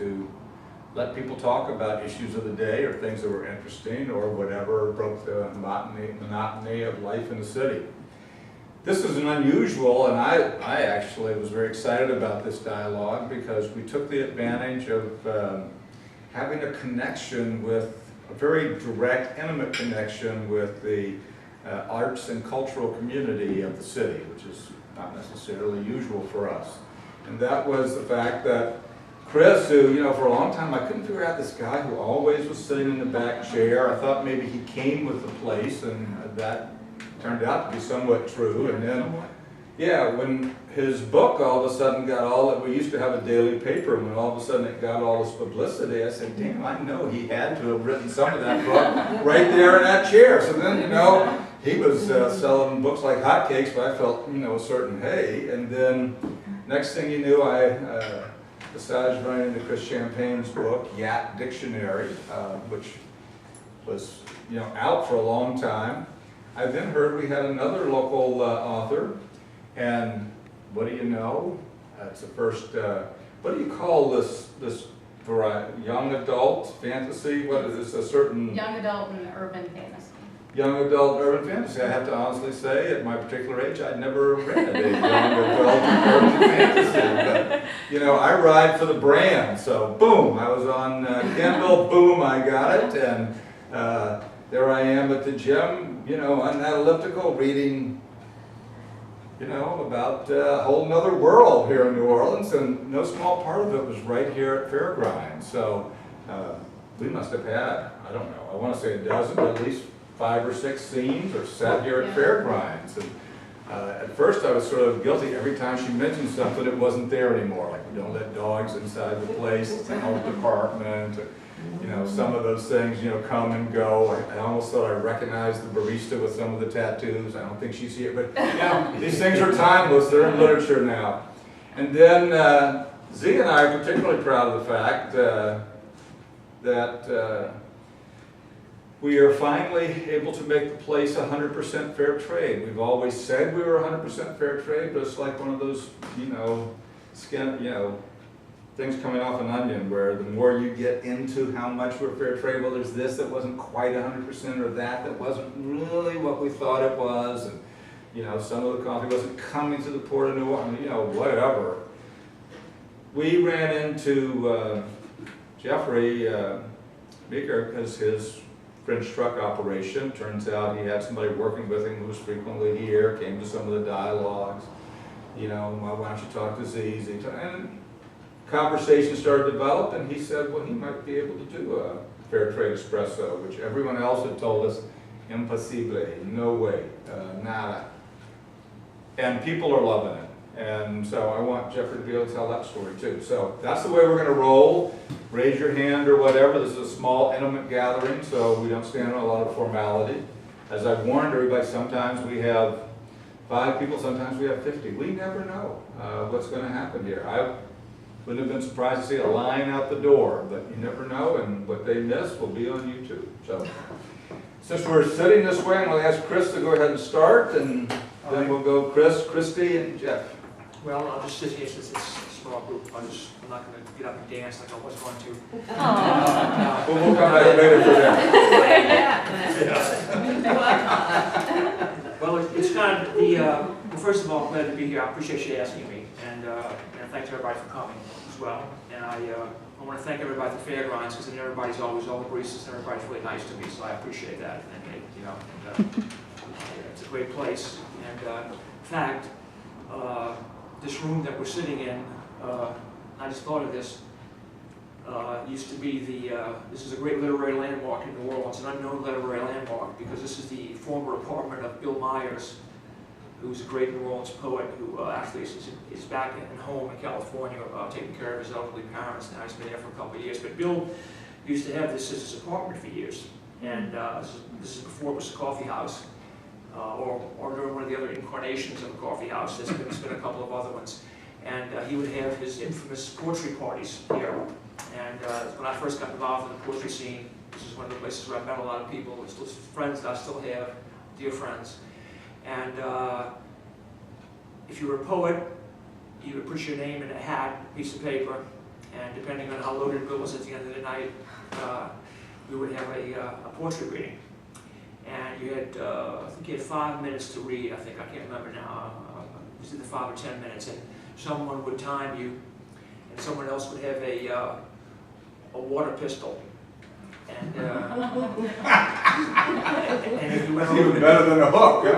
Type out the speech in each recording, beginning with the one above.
to let people talk about issues of the day or things that were interesting or whatever broke the monotony of life in the city. This is an unusual, and I actually was very excited about this dialogue because we took the advantage of having a connection with, a very direct, intimate connection with the arts and cultural community of the city, which is not necessarily usual for us. And that was the fact that Chris, who, you know, for a long time I couldn't figure out this guy who always was sitting in the back chair. I thought maybe he came with the place, and that turned out to be somewhat true. And then, yeah, when his book all of a sudden got all that, we used to have a daily paper, and when all of a sudden it got all this publicity, I said, damn, I know he had to have written some of that book right there in that chair. So then, you know, he was selling books like hotcakes, but I felt, you know, a certain hey. And then next thing you knew, I decided to run into Chris Champagne's book, Yat Dictionary, which was, you know, out for a long time. I then heard we had another local author, and what do you know? It's the first, what do you call this variety? Young adult fantasy? What is this? A certain... Young adult and urban fantasy. Young adult urban fantasy. I have to honestly say, at my particular age, I'd never read a young adult urban fantasy. But, you know, I ride for the brand, so boom, I was on Kindle, boom, I got it, and there I am at the gym, you know, on that elliptical, reading, you know, about a whole nother world here in New Orleans, and no small part of it was right here at Fairgrounds. So we must have had, I don't know, I want to say a dozen, but at least 5 or 6 scenes are set here at Fairgrounds. And at first I was sort of guilty. Every time she mentioned something, it wasn't there anymore. Like, we don't let dogs inside the place, it's an health department. You know, some of those things, you know, come and go. I almost thought I recognized the barista with some of the tattoos. I don't think she's here, but, you know, these things are timeless. They're in literature now. And then Z and I are particularly proud of the fact that we are finally able to make the place 100% fair trade. We've always said we were 100% fair trade, but it's like one of those, you know, things coming off an onion, where the more you get into how much we're fair trade, well, there's this that wasn't quite 100%, or that wasn't really what we thought it was, and, you know, some of the coffee wasn't coming to the port of New Orleans, you know, whatever. We ran into Geoffry Meekrer because his French truck operation, turns out he had somebody working with him who was frequently here, came to some of the dialogues, you know, why don't you talk to Z? And conversation started to develop, and he said, well, he might be able to do a fair trade espresso, which everyone else had told us, impossible, no way, nada. And people are loving it. And so I want Geoffrey to be able to tell that story too. So that's the way we're going to roll. Raise your hand or whatever. This is a small, intimate gathering, so we don't stand on a lot of formality. As I've warned everybody, sometimes we have 5 people, sometimes we have 50. We never know what's going to happen here. I wouldn't have been surprised to see a line out the door, but you never know, and what they miss will be on YouTube. So since we're sitting this way, I'm going to ask Chris to go ahead and start, and then we'll go Chris, Christy, and Jeff. Well, I'll just sit here since it's a small group. I'm not going to get up and dance like I was going to. We'll come back later for that. Well, it's kind of the, well, first of all, I'm glad to be here. I appreciate you asking me. And thanks everybody for coming as well. And I want to thank everybody at the Fairgrounds, because everybody's always all the baristas, and everybody's really nice to me, so I appreciate that. And you know, it's a great place. And in fact, this room that we're sitting in, I just thought of this, used to be this is a great literary landmark in New Orleans, an unknown literary landmark, because this is the former apartment of Bill Myers, who's a great New Orleans poet who actually is back at home in California, taking care of his elderly parents. Now he's been there for a couple of years. But Bill used to have this as his apartment for years, and this is before it was a coffee house. Or during one of the other incarnations of a coffee house. There's been a couple of other ones. And he would have his infamous poetry parties here. And when I first got involved in the poetry scene, this is one of the places where I met a lot of people, still friends that I still have, dear friends. And if you were a poet, you would put your name in a hat, piece of paper, And depending on how loaded Bill was at the end of the night, we would have a poetry reading. And you had, I think you had 5 minutes to read, I can't remember now. It was either 5 or 10 minutes, and someone would time you, and someone else would have a water pistol. And, and if you went over better than a hook, huh?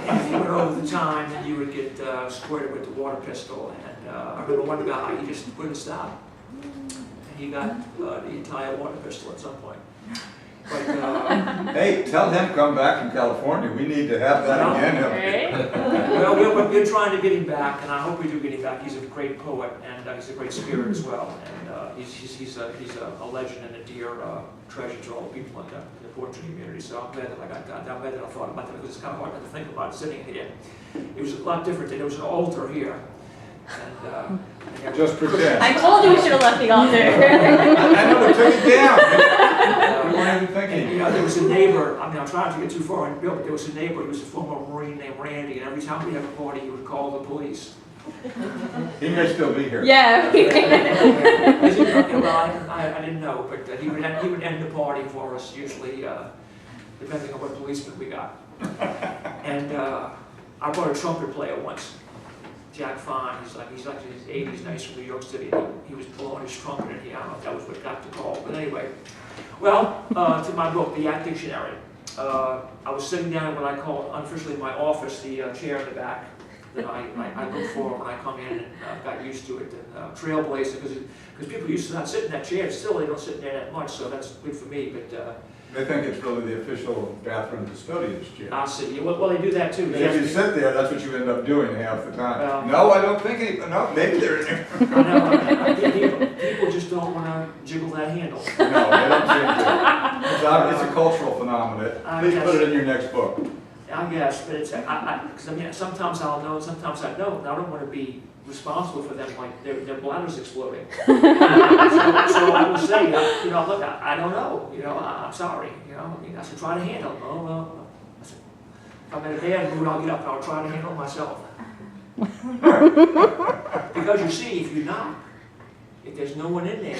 and if you went over the time, then you would get squirted with the water pistol. And I remember one guy, he just wouldn't stop. And he got the entire water pistol at some point. But, hey, tell him come back from California. We need to have that again. Well, we're trying to get him back, and I hope we do get him back. He's a great poet, and he's a great spirit as well. And he's a legend and a dear treasure to all the people in the poetry community. So I'm glad that I got that. I'm glad that I thought about that, because it's kind of hard not to think about sitting here. It was a lot different. There was an altar here. And, just pretend. I told you we should have left the altar. I know, we took it down. We weren't even thinking. You know, there was a neighbor, I mean, I'm trying to get too far in Bill, but there was a neighbor, he was a former Marine named Randy, and every time we had a party, he would call the police. He may still be here. Yeah. Well, I didn't know, but he would end the party for us, usually, depending on what policeman we got. And I brought a trumpet player once. Jack Fine, he's like in his 80s, now he's from New York City. He was blowing his trumpet in here. I don't know if that was what got the call, but anyway. Well, to my book, The Yak Dictionary. I was sitting down in what I call unofficially my office, the chair in the back that I look for when I come in, and got used to it. And trailblazer, because people used to not sit in that chair. Still, they don't sit in there that much, so that's good for me. But They think it's really the official bathroom of the custodian's chair. I'll see. Well, they do that too. And if you sit there, that's what you end up doing half the time. Well, no, I don't think any, no, maybe they're in there. I know. I think people just don't want to jiggle that handle. No, they don't seem to. It's a cultural phenomenon. Please put it in your next book. I guess, but it's, because I mean, sometimes I'll know, sometimes I don't, and I don't want to be responsible for them, like their bladders exploding. So I will say, you know, look, I don't know, you know, I'm sorry, you know, I mean, I should try to handle it. Oh, well, I said, if I'm in a bad mood, I'll get up and I'll try to handle it myself. Because you see, if you knock, if there's no one in there,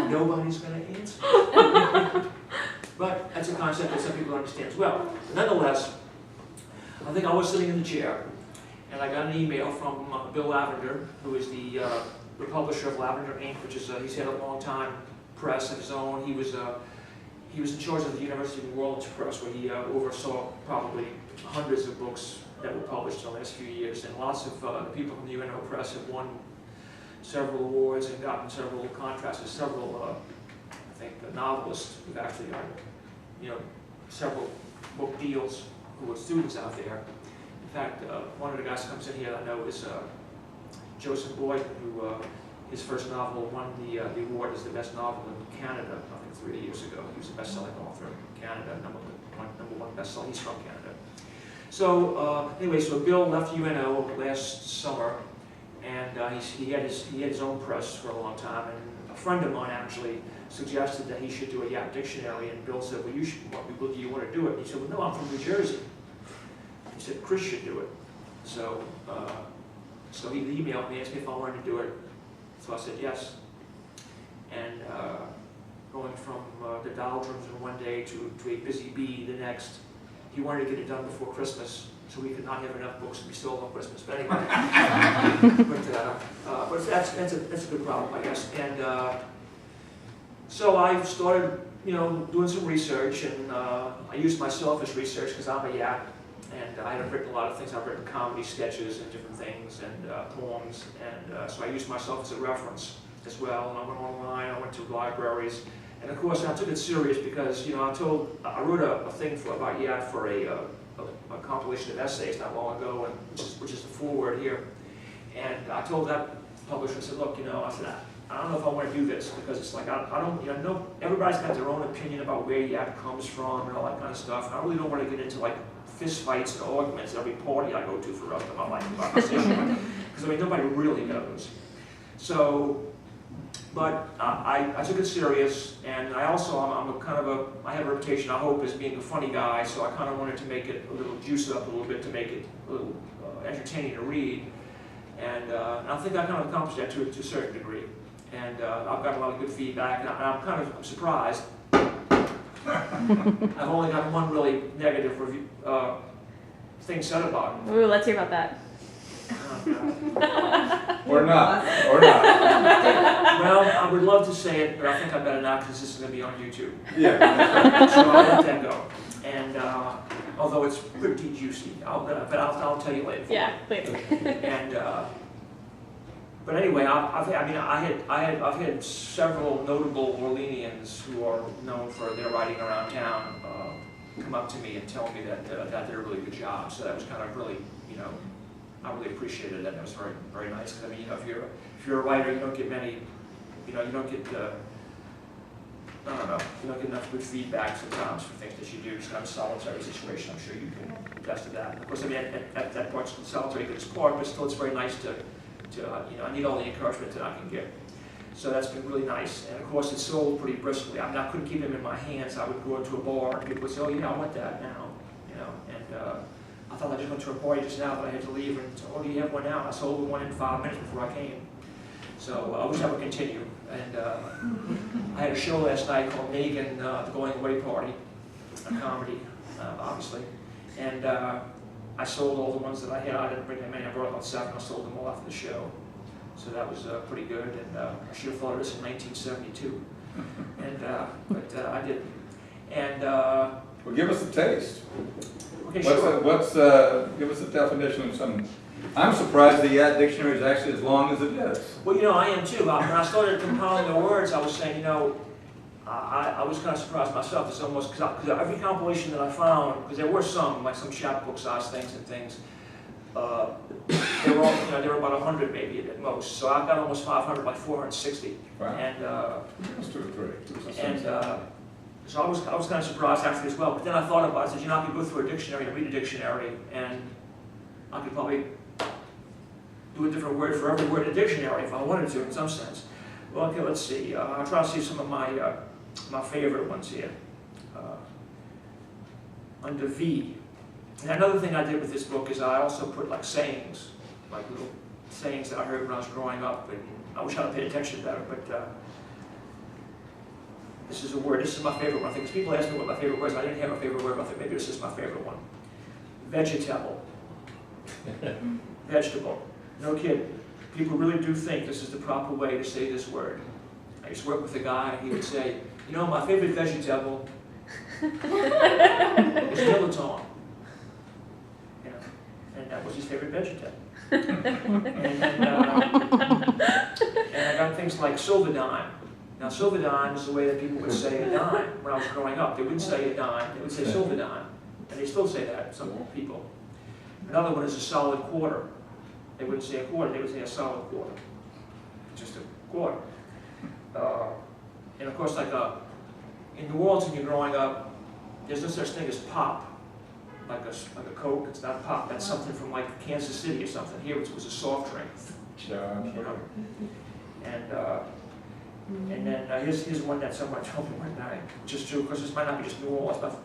nobody's going to answer. But that's a concept that some people understand as well. But nonetheless, I think I was sitting in the chair, and I got an email from Bill Lavender, who is the publisher of Lavender Inc., which is he's had a long time press of his own. He was in charge of the University of New Orleans Press, where he oversaw probably hundreds of books that were published in the last few years, and lots of the people from the UNO Press have won several awards and gotten several contracts with several, I think, novelists who've actually gotten, you know, several book deals who are students out there. In fact, one of the guys who comes in here that I know is Joseph Boyd, who his first novel won the award as the best novel in Canada, I think 3 years ago. He was a best-selling author in Canada, number one bestseller. He's from Canada. So anyway, so Bill left UNO last summer, and he had his own press for a long time. And a friend of mine actually suggested that he should do a Yak dictionary, and Bill said, well, you should, do you want to do it? And he said, well, no, I'm from New Jersey. He said, Chris should do it. So so he emailed me, asked me if I wanted to do it. So I said yes. And going from the doldrums in one day to a busy bee the next, he wanted to get it done before Christmas, so we could not have enough books to be sold on Christmas. But anyway, but that's a good problem, I guess. And so I started, you know, doing some research, and I used myself as research because I'm a yak, and I had written a lot of things. I've written comedy sketches and different things, and poems, and so I used myself as a reference as well. And I went online, I went to libraries, and of course I took it serious because, you know, I wrote a thing about yak for a compilation of essays not long ago, and which is the foreword here. And I told that publisher, I said, look, you know, I said, I don't know if I want to do this, because it's like, I don't, you know, everybody's got their own opinion about where yak comes from and all that kind of stuff. And I really don't want to get into like fist fights and arguments at every party I go to for the rest of my life about this issue. Because I mean, nobody really knows. So, but I took it serious, and I also, I'm a kind of I have a reputation, I hope, as being a funny guy, so I kind of wanted to make it a little, juice it up a little bit to make it a little entertaining to read. And I think I kind of accomplished that to a certain degree. And I've got a lot of good feedback, and I'm surprised. I've only got one really negative review, thing said about it. Ooh, let's hear about that. Or not, or not. Well, I would love to say it, but I think I better not because this is going to be on YouTube. Yeah. So I'll let that go. And although it's pretty juicy, I'll tell you later. Yeah, later. And but anyway, I've had several notable Orleanians who are known for their writing around town come up to me and tell me that that did a really good job. So that was kind of really, I really appreciated that. That was very, very nice. Because I mean, if you're a writer, you don't get many, you don't get I don't know, you don't get enough good feedback sometimes for things that you do. It's kind of a solitary situation. I'm sure you can attest to that. Of course, I mean, at that point, solitary is sport, but still, it's very nice to I need all the encouragement that I can get. So that's been really nice. And of course, it sold pretty briskly. I mean, I couldn't keep them in my hands. I would go into a bar and people would say, oh, I want that now. And I thought I just went to a party just now, but I had to leave. And so, oh, do you have one now? And I sold one in 5 minutes before I came. So I wish I would continue. And I had a show last night called Megan, the Going Away Party, a comedy, obviously. And I sold all the ones that I had. I didn't bring that many. I brought about 7. I sold them all after the show. So that was pretty good. And I should have thought of this in 1972. And but I didn't. And Well, give us a taste. okay, sure. Give us a definition of some. I'm surprised the dictionary is actually as long as it is. Well, I am too. When I started compiling the words, I was saying, I was kind of surprised myself. It's almost because every compilation that I found, because there were some, like some chapbook-sized things and things, they were all, they were about 100 maybe at most. So I've got almost 500, like 460. Wow. And That's too great. and so I was kind of surprised actually as well. But then I thought about it. I said, I could go through a dictionary and read a dictionary, and I could probably do a different word for every word in the dictionary if I wanted to, in some sense. Well, okay, let's see. I'll try to see some of my my favorite ones here. Under V. And another thing I did with this book is I also put like sayings, like little sayings that I heard when I was growing up, and I wish I'd paid attention better, but this is a word. This is my favorite one. I think as people ask me what my favorite word is, I didn't have a favorite word, but I think maybe this is my favorite one. Vegetable. Vegetable. No kid. People really do think this is the proper way to say this word. I used to work with a guy, and he would say, my favorite vegetable is dilettante. And that was his favorite vegetable. And I got things like Silverdime. Now, Silverdime is the way that people would say a dime when I was growing up. They wouldn't say a dime, they would say Silverdime. And they still say that, some people. Another one is a solid quarter. They wouldn't say a quarter, they would say a solid quarter. Just a quarter. And of course, like in New Orleans when you're growing up, there's no such thing as pop. Like a Coke, it's not pop. That's something from like Kansas City or something. Here it was a soft drink. And then here's one that someone told me one night, which is true, because this might not be just New Orleans, but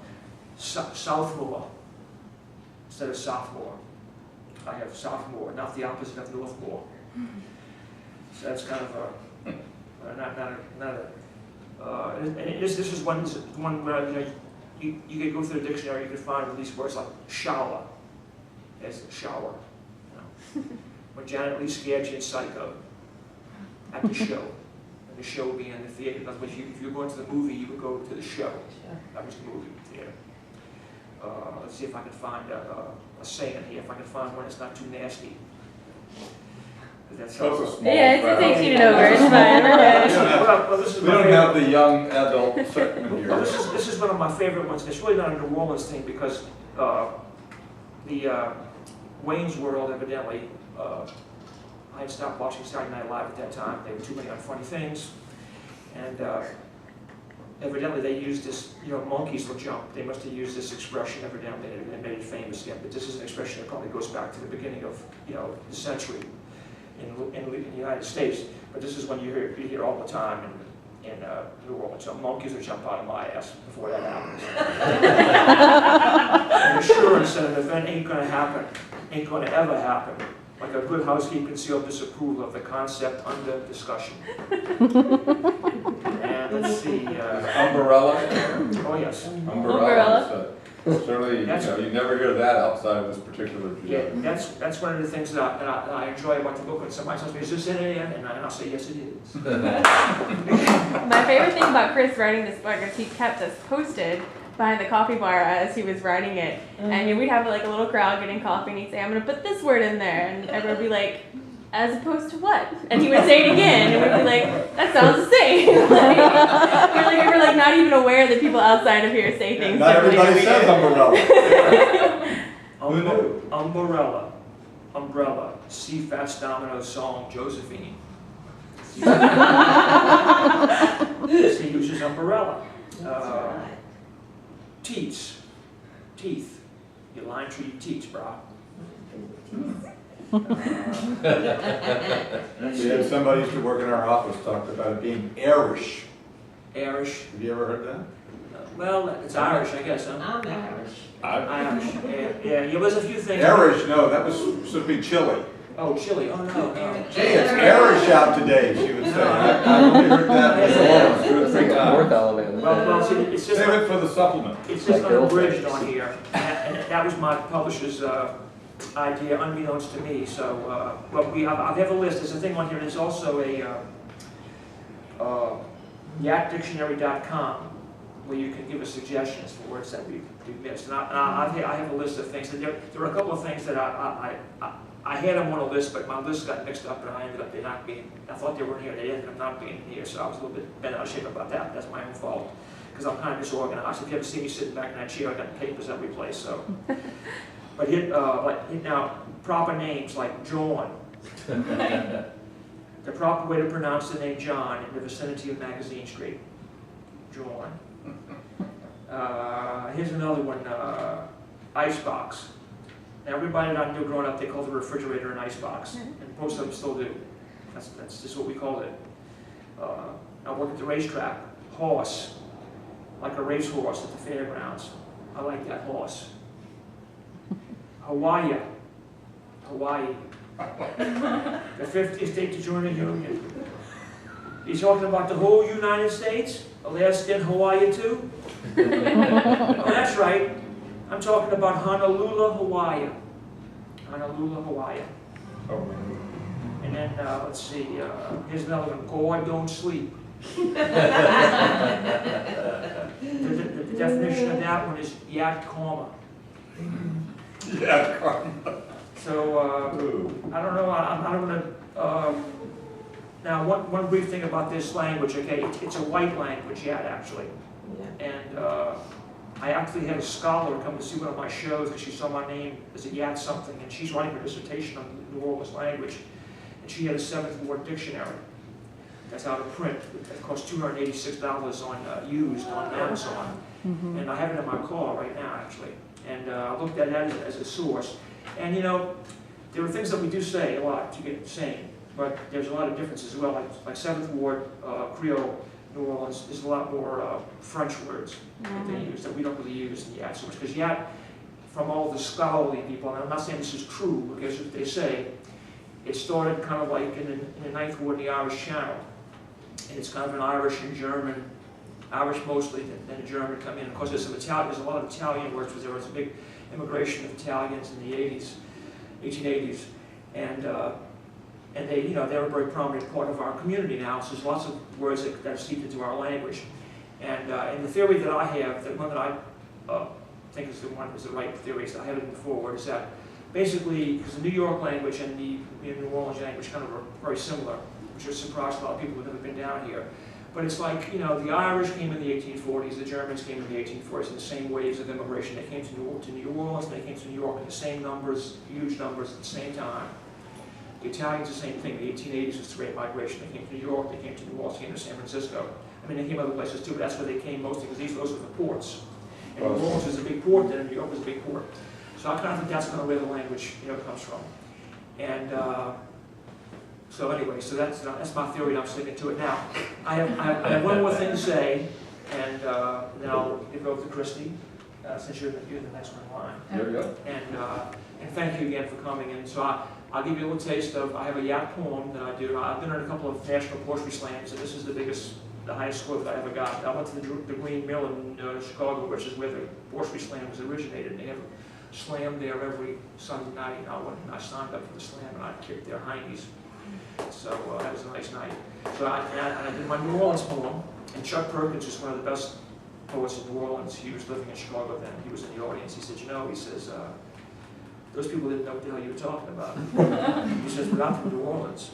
Southmore instead of sophomore. I have sophomore, not the opposite of Northmore. So that's kind of this is one where you could go through the dictionary, you could find at least words like shower, as shower. When Janet Leigh scared you in Psycho at the show. And the show would be in the theater. In other words, if you were going to the movie, you would go to the show. That was the movie theater. Let's see if I can find a saying here, if I can find one that's not too nasty. That's a small it takes you crowd. over, it's fine. We don't have the young adult segment here. Well, this is one of my favorite ones. It's really not a New Orleans thing because the Wayne's World, evidently, I had stopped watching Saturday Night Live at that time. There were too many unfunny things. And evidently they used this, monkeys will jump. They must have used this expression evidently and made it famous again. But this is an expression that probably goes back to the beginning of, the century in the United States. But this is one you hear all the time in New Orleans. So monkeys will jump out of my ass before that happens. And assurance that an event ain't going to happen, ain't going to ever happen like a good housekeeping seal of disapproval of the concept under discussion. And let's see, Umbrella? oh yes. Umbrella. Certainly, you That's- know, you never hear that outside of this particular Yeah, genre. that's one of the things that I enjoy about the book. When somebody tells me, is this in it? And I'll say, yes, it is. My favorite thing about Chris writing this book is he kept us posted behind the coffee bar as he was writing it. And we'd have like a little crowd getting coffee and he'd say, I'm going to put this word in there. And everyone would be like, as opposed to what? And he would say it again, and we'd be like, that sounds the same. We were like not even aware that people outside of here say things Not differently everybody than we says do. umbrella. Who knew? Umbrella. C. Fats Domino's song, Josephine. She uses umbrella. Teats. Teeth. Your line tree teats, brah. We had somebody used to work in our office talked about it being Irish. Irish. Have you ever heard that? Well, it's Irish, I guess, huh? I'm Irish. Irish. Yeah, there was a few things. Irish, no, that was supposed to be chili. Oh, chili. Oh, no. Hey, it's Irish out today, she would say. I've only heard that before. Two or three North times. Alabama. Well, see, it's just Save it for the supplement. it's just Like unabridged Bill on here, and that was my publisher's idea, unbeknownst to me. So, well, I have a list. There's a thing on here. There's also a yakdictionary.com where you can give us suggestions for words that we missed. And I have a list of things. There are a couple of things that I had them on a list, but my list got mixed up, and I ended up they not being. I thought they were in here. They ended up not being in here, so I was a little bit bent out of shape about that. That's my own fault, because I'm kind of disorganized. If you ever see me sitting back in that chair, I got papers every place. So, but now proper names like John. The proper way to pronounce the name John in the vicinity of Magazine Street. John. Here's another one. Icebox. Now, everybody that I knew growing up, they called the refrigerator an icebox, and most of them still do. That's just what we called it. I work at the racetrack. Horse, like a racehorse at the fairgrounds. I like that horse. Hawaii. The 50th state to join the Union. He's talking about the whole United States? Alaska and Hawaii too? Oh, that's right. I'm talking about Honolulu, Hawaii. Honolulu, Hawaii. Oh, And then, let's see, here's another one. God don't sleep. The definition of that one is yat karma. Yeah, So, I don't know, I'm going to, now one brief thing about this language, okay, it's a white language yet, actually. And I actually had a scholar come to see one of my shows because she saw my name as a Yat something, and she's writing her dissertation on the New Orleans language. And she had a 7th Ward dictionary that's out of print. It costs $286 used on Amazon. And I have it in my car right now, actually. And I looked at that as a source. And you know, there are things that we do say a lot to get saying, but there's a lot of differences as well. Like 7th Ward Creole, New Orleans, there's a lot more French words that they use that we don't really use in Yat so much. Because Yat, from all the scholarly people, and I'm not saying this is true, because if they say, it started kind of like in the 9th Ward in the Irish Channel. And it's kind of an Irish and German, Irish mostly, then a German come in. Of course, there's a lot of Italian words, because there was a big immigration of Italians in the 1880s. And they, you know, they're a very prominent part of our community now. So there's lots of words that are seeped into our language. And the theory that I have, the one that I think is the right theory, so I have it in the foreword, is that basically, because the New York language and the New Orleans language kind of are very similar, which has surprised a lot of people who've never been down here. But it's like, you know, the Irish came in the 1840s, the Germans came in the 1840s in the same waves of immigration. They came to New Orleans, they came to New York in the same numbers, huge numbers at the same time. The Italians, the same thing. The 1880s was the Great Migration. They came to New York, they came to New Orleans, they came to San Francisco. I mean, they came other places too, but that's where they came mostly, because those were the ports. And New Orleans was a big port then, and New York was a big port. So I kind of think that's kind of where the language, you know, comes from. And so anyway, so that's my theory, and I'm sticking to it. Now, I have one more thing to say, and then I'll give it over to Christy, since you're the next one in line. There we go. And thank you again for coming in. So I'll give you a little taste of, I have a yacht poem that I do. I've been in a couple of national poetry slams, and this is the highest score that I ever got. I went to the Green Mill in Chicago, which is where the poetry slam was originated. They have a slam there every Sunday night. I signed up for the slam, and I kicked their hindies. So that was a nice night. So I did my New Orleans poem, and Chuck Perkins is one of the best poets in New Orleans. He was living in Chicago then. He was in the audience. He said, you know, he says, those people didn't know what the hell you were talking about. He says, but I'm from New Orleans.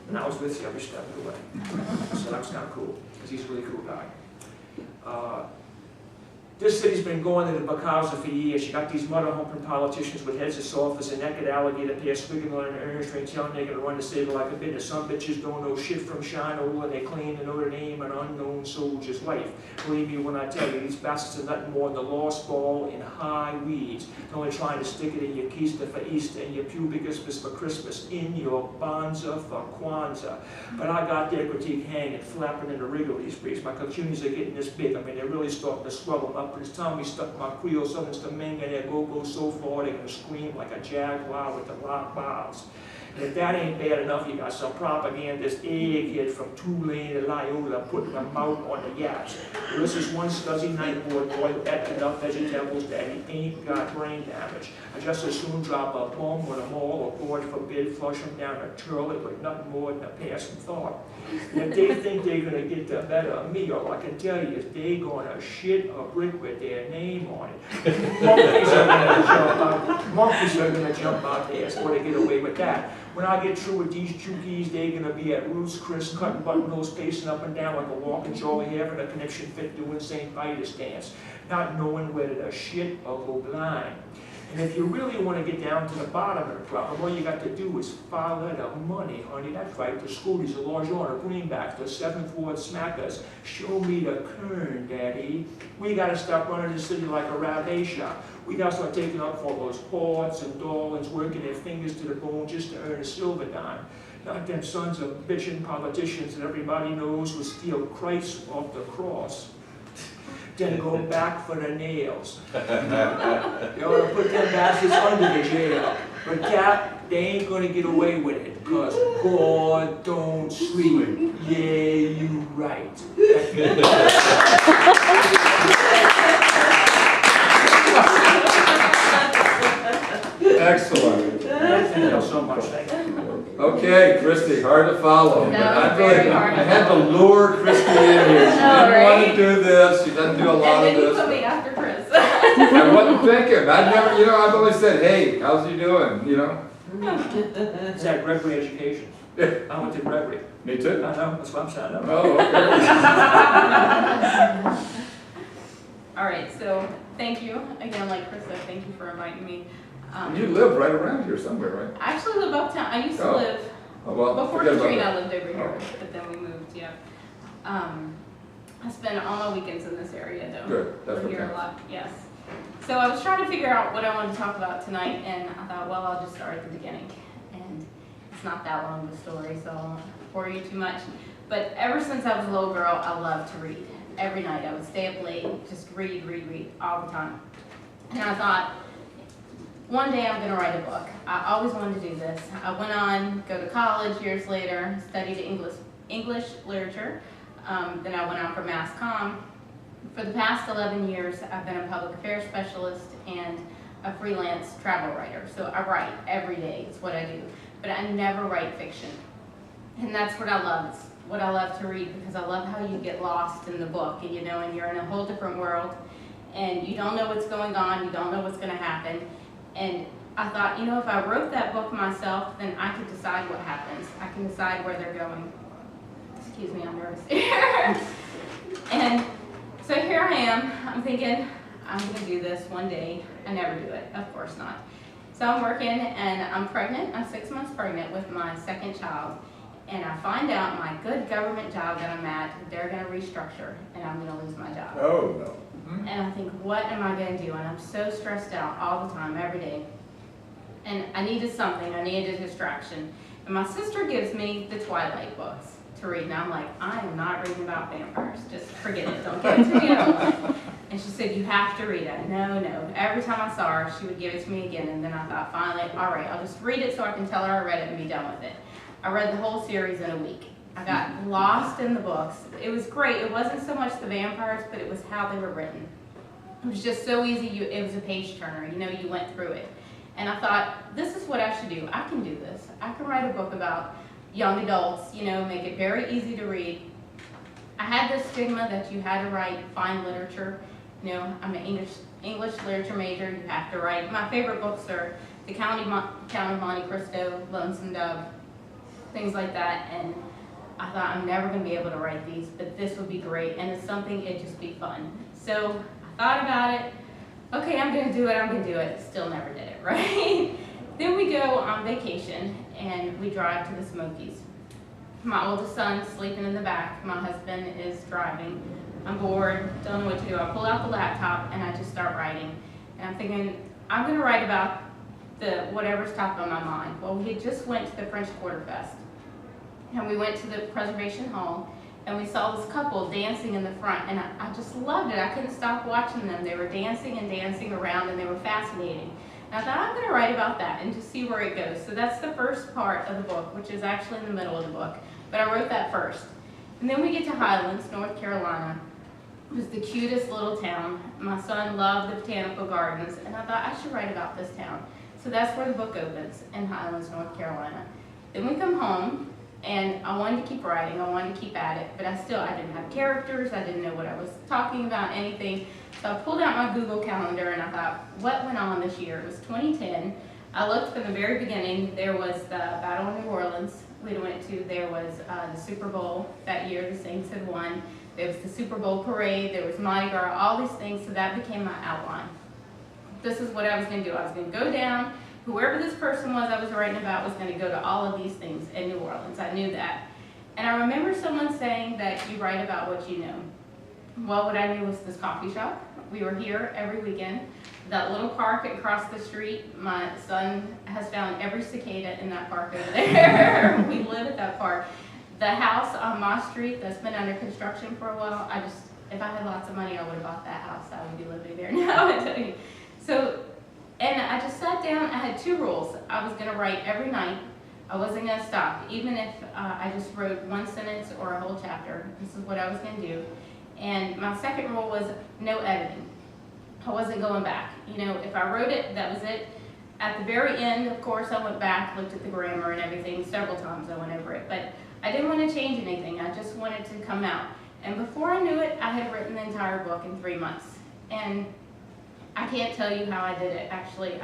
And I was with you every step of the way. So that was kind of cool, because he's a really cool guy. This city's been going to the Bacauza for years. You got these mother-humping politicians with heads of sofas and naked alligator pear squiggling on an earnest string telling they're going to run the city like a business. Some bitches don't know shit from shine over and they claim to know the name of an unknown soldier's wife. Believe me when I tell you, these bastards are nothing more than the lost ball in high weeds. They're only trying to stick it in your keister for Easter and your pubiscus for Christmas, in your bonza for Kwanzaa. But I got their critique hanging, flapping in the Wrigley's briefs. My cucunis are getting this big. I mean, they're really starting to swell them up. But it's time we stuck my Creole Southern Staming and their go-go so far they're going to scream like a jaguar with the rock boughs. And if that ain't bad enough, you got some propagandist egghead from Tulane and Loyola putting their mouth on the yaps. Well, this is one scuzzy nightboard boy who ate enough vegetables that he ain't got brain damage. I just as soon drop a bomb on them all, or God forbid, flush them down a toilet with nothing more than a passing thought. And if they think they're going to get the better of me, all I can tell you is they're going to shit a brick with their name on it. Monkeys are going to jump out there, so they get away with that. When I get through with these chookies, they're going to be at Roots Chris, cutting buttonholes, pacing up and down like a walking jolly, having a connection fit doing St. Vitus dance, not knowing whether to shit or go blind. And if you really want to get down to the bottom of the problem, all you got to do is follow the money, honey. That's right, the Scooties, the Largeon, the Greenbacks, the 7th Ward Smackers. Show me the kern, Daddy. We got to stop running the city like a rabbit shop. We got to start taking up for those ports and darlings, working their fingers to the bone just to earn a silver dime. Not them sons of bitchin' politicians that everybody knows will steal Christ off the cross. Then go back for the nails. You ought to put them bastards under the jail. But Cap, they ain't gonna get away with it, because God don't sleep. Yeah, you right. Excellent. Thank you so much. Thank you. Okay, Christy, hard to follow. No, I very hard to I had to follow. lure Christy in here. She know, didn't want right? to do this. She doesn't do a lot And of then you this. put me after Chris. I wasn't thinking. I never, you know, I've always said, hey, how's he doing? You know? It's at Gregory Education. I went to Gregory. Me too. I know, that's what I'm saying. Oh, okay. All right, so thank you again, like Chris said, thank you for inviting me. You live right around here somewhere, right? I actually live uptown. I used to Oh. live Oh, well, before forget about Katrina. I that. lived over here, Oh. but then we moved. Yeah. I spend all my weekends in this area, though. Good. That's We're what here a counts. lot. Yes. So I was trying to figure out what I wanted to talk about tonight, and I thought, well, I'll just start at the beginning. And it's not that long of a story, so I won't bore you too much. But ever since I was a little girl, I loved to read. Every night I would stay up late, just read all the time. And I thought, one day I'm going to write a book. I always wanted to do this. I went on, go to college years later, studied English literature. Then I went on for Mass Comm. For the past 11 years, I've been a public affairs specialist and a freelance travel writer. So I write every day. It's what I do. But I never write fiction. And that's what I love. It's what I love to read, because I love how you get lost in the book, and you know, and you're in a whole different world, and you don't know what's going on, you don't know what's going to happen. And I thought, you know, if I wrote that book myself, then I could decide what happens. I can decide where they're going. Excuse me, I'm nervous. And so here I am. I'm thinking, I'm going to do this one day. I never do it. Of course not. So I'm working, and I'm pregnant. I'm 6 months pregnant with my second child. And I find out my good government job that I'm at, they're going to restructure, and I'm going to lose my job. Oh, no. And I think, what am I going to do? And I'm so stressed out all the time, every day. And I needed something. I needed a distraction. And my sister gives me the Twilight books to read. And I'm like, I am not reading about vampires. Just forget it. Don't give it to me. I don't want it. And she said, you have to read it. No, no. Every time I saw her, she would give it to me again. And then I thought, finally, all right, I'll just read it so I can tell her I read it and be done with it. I read the whole series in a week. I got lost in the books. It was great. It wasn't so much the vampires, but it was how they were written. It was just so easy. It was a page turner. You know, you went through it. And I thought, this is what I should do. I can do this. I can write a book about young adults, you know, make it very easy to read. I had this stigma that you had to write fine literature. You know, I'm an English literature major. You have to write. My favorite books are The Count of Monte Cristo, Lonesome Dove, things like that. And I thought, I'm never going to be able to write these, but this would be great. And it's something, it'd just be fun. So I thought about it. Okay, I'm going to do it. I'm going to do it. Still never did it, right? Then we go on vacation, and we drive to the Smokies. My oldest son's sleeping in the back. My husband is driving. I'm bored, don't know what to do. I pull out the laptop, and I just start writing. And I'm thinking, I'm going to write about whatever's top of my mind. Well, we had just went to the French Quarter Fest. And we went to the Preservation Hall, and we saw this couple dancing in the front, and I just loved it. I couldn't stop watching them. They were dancing and dancing around, and they were fascinating. And I thought, I'm going to write about that and just see where it goes. So that's the first part of the book, which is actually in the middle of the book. But I wrote that first. And then we get to Highlands, North Carolina. It was the cutest little town. My son loved the botanical gardens, and I thought I should write about this town. So that's where the book opens, in Highlands, North Carolina. Then we come home. And I wanted to keep writing, I wanted to keep at it, but I didn't have characters, I didn't know what I was talking about, anything. So I pulled out my Google Calendar and I thought, what went on this year? It was 2010. I looked from the very beginning. There was the Battle of New Orleans we went to. There was the Super Bowl that year, the Saints had won. There was the Super Bowl parade, there was Mardi Gras, all these things, so that became my outline. This is what I was going to do. I was going to go down. Whoever this person was I was writing about was going to go to all of these things in New Orleans. I knew that. And I remember someone saying that you write about what you know. Well, what I knew was this coffee shop. We were here every weekend. That little park across the street, my son has found every cicada in that park over there. We live at that park. The house on my street that's been under construction for a while, if I had lots of money, I would have bought that house. I would be living there now, I tell you. So, and I just sat down. I had two rules. I was going to write every night. I wasn't going to stop, even if I just wrote one sentence or a whole chapter. This is what I was going to do. And my second rule was no editing. I wasn't going back. You know, if I wrote it, that was it. At the very end, of course, I went back, looked at the grammar and everything. Several times I went over it. But I didn't want to change anything. I just wanted to come out. And before I knew it, I had written the entire book in 3 months. And I can't tell you how I did it, actually.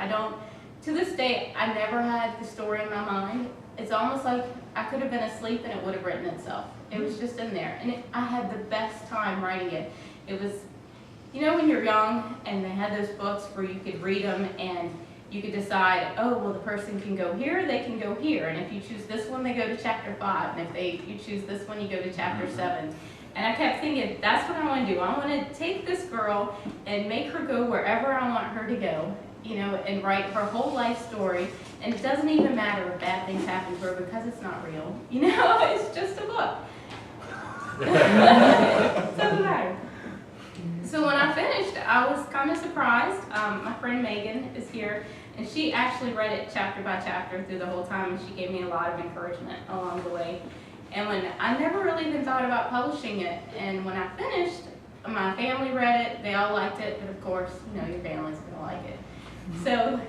To this day, I never had the story in my mind. It's almost like I could have been asleep and it would have written itself. It was just in there. And I had the best time writing it. It was, you know, when you're young and they had those books where you could read them and you could decide, oh, well, the person can go here, they can go here. And if you choose this one, they go to chapter 5. And if you choose this one, you go to chapter 7. And I kept thinking, that's what I want to do. I want to take this girl and make her go wherever I want her to go, you know, and write her whole life story. And it doesn't even matter if bad things happen to her because it's not real. You know, it's just a book. It doesn't matter. So when I finished, I was kind of surprised. My friend Megan is here, and she actually read it chapter by chapter through the whole time, and she gave me a lot of encouragement along the way. And when I never really even thought about publishing it, and when I finished, my family read it, they all liked it, but of course, you know, your family's gonna like it. So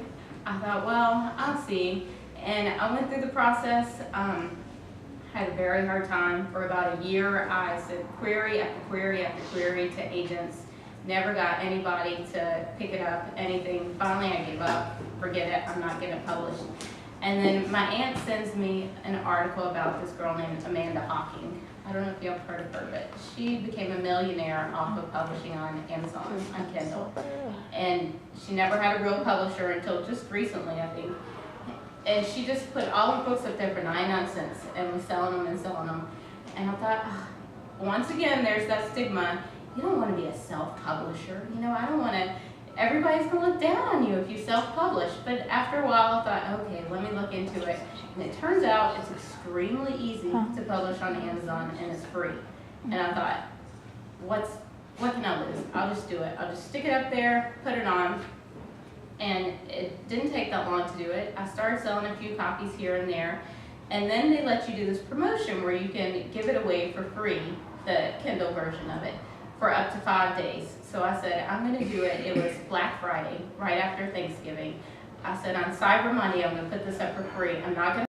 I thought, well, I'll see. And I went through the process, had a very hard time. For about a year, I sent query after query after query to agents, never got anybody to pick it up, anything. Finally, I gave up, forget it, I'm not getting it published. And then my aunt sends me an article about this girl named Amanda Hawking. I don't know if you've heard of her, but she became a millionaire off of publishing on Amazon, on Kindle. And she never had a real publisher until just recently, I think. And she just put all her books up there for 99 cents and was selling them and selling them. And I thought, once again, there's that stigma. You don't want to be a self-publisher. You know, I don't want to, everybody's gonna look down on you if you self-publish. But after a while, I thought, okay, let me look into it. And it turns out it's extremely easy to publish on Amazon, and it's free. And I thought, what can I lose? I'll just do it. I'll just stick it up there, put it on. And it didn't take that long to do it. I started selling a few copies here and there. And then they let you do this promotion where you can give it away for free, the Kindle version of it, for up to 5 days. So I said, I'm gonna do it. It was Black Friday, right after Thanksgiving. I said, on Cyber Monday, I'm gonna put this up for free. I'm not gonna